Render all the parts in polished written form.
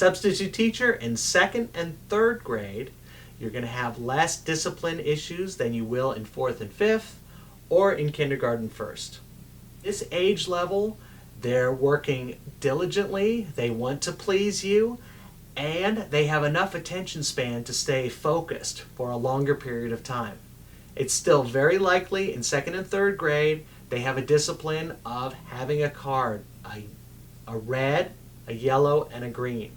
substitute teacher in 2nd and 3rd grade, you're going to have less discipline issues than you will in 4th and 5th or in kindergarten 1st. This age level, they're working diligently, they want to please you, and they have enough attention span to stay focused for a longer period of time. It's still very likely in 2nd and 3rd grade they have a discipline of having a card, a red, a yellow, and a green.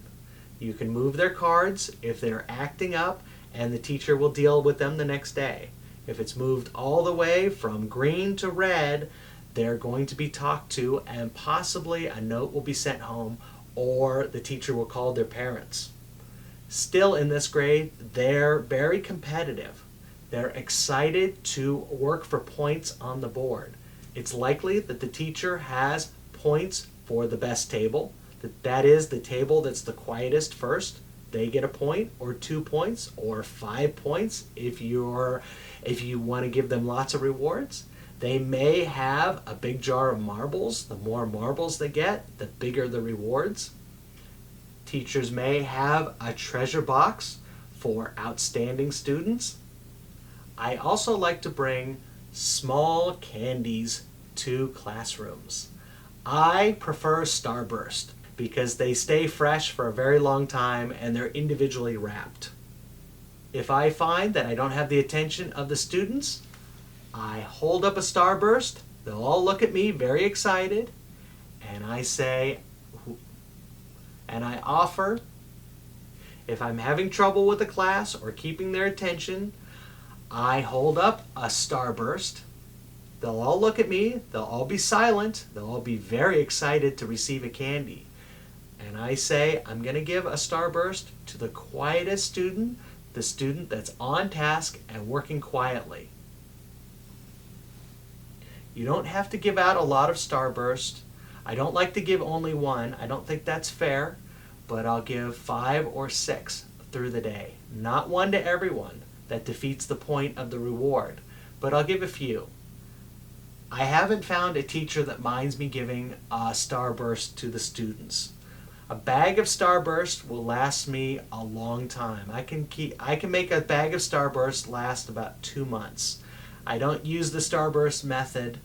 You can move their cards if they're acting up, and the teacher will deal with them the next day. If it's moved all the way from green to red, they're going to be talked to, and possibly a note will be sent home, or the teacher will call their parents. Still in this grade, they're very competitive. They're excited to work for points on the board. It's likely that the teacher has points for the best table. That is the table that's the quietest first. They get a point or 2 points or 5 points if you want to give them lots of rewards. They may have a big jar of marbles. The more marbles they get, the bigger the rewards. Teachers may have a treasure box for outstanding students. I also like to bring small candies to classrooms. I prefer Starburst because they stay fresh for a very long time and they're individually wrapped. If I find that I don't have the attention of the students, I hold up a Starburst, they'll all look at me very excited, and I say, and I offer, if I'm having trouble with the class or keeping their attention, I hold up a Starburst. They'll all look at me, they'll all be silent, they'll all be very excited to receive a candy. And I say, I'm going to give a Starburst to the quietest student, the student that's on task and working quietly. You don't have to give out a lot of Starburst. I don't like to give only one. I don't think that's fair, but I'll give 5 or 6 through the day. Not one to everyone. That defeats the point of the reward, but I'll give a few. I haven't found a teacher that minds me giving a Starburst to the students. A bag of Starburst will last me a long time. I can make a bag of Starburst last about 2 months. I don't use the Starburst method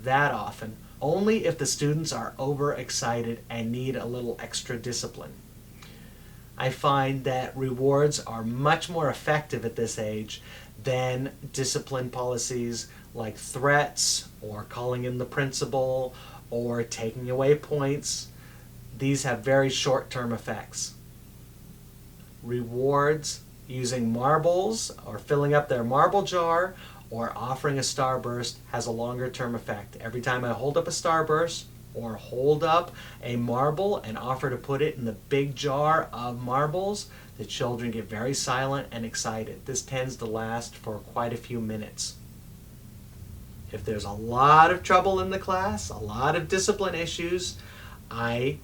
that often, only if the students are overexcited and need a little extra discipline. I find that rewards are much more effective at this age than discipline policies like threats or calling in the principal or taking away points. These have very short-term effects. Rewards using marbles or filling up their marble jar or offering a Starburst has a longer-term effect. Every time I hold up a Starburst or hold up a marble and offer to put it in the big jar of marbles, the children get very silent and excited. This tends to last for quite a few minutes. If there's a lot of trouble in the class, a lot of discipline issues, I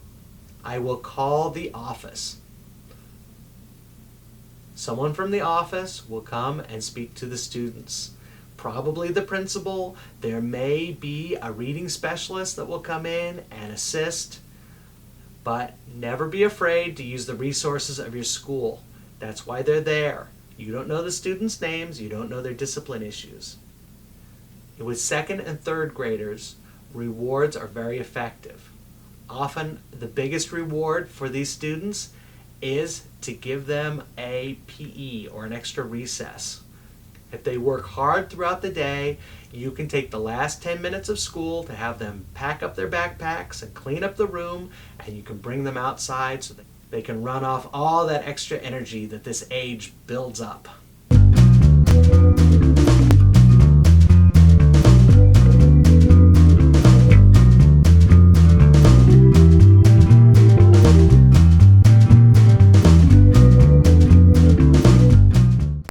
will call the office. Someone from the office will come and speak to the students. Probably the principal. There may be a reading specialist that will come in and assist, but never be afraid to use the resources of your school. That's why they're there. You don't know the students' names, you don't know their discipline issues. With 2nd and 3rd graders, rewards are very effective. Often the biggest reward for these students is to give them a PE or an extra recess. If they work hard throughout the day, you can take the last 10 minutes of school to have them pack up their backpacks and clean up the room, and you can bring them outside so that they can run off all that extra energy that this age builds up.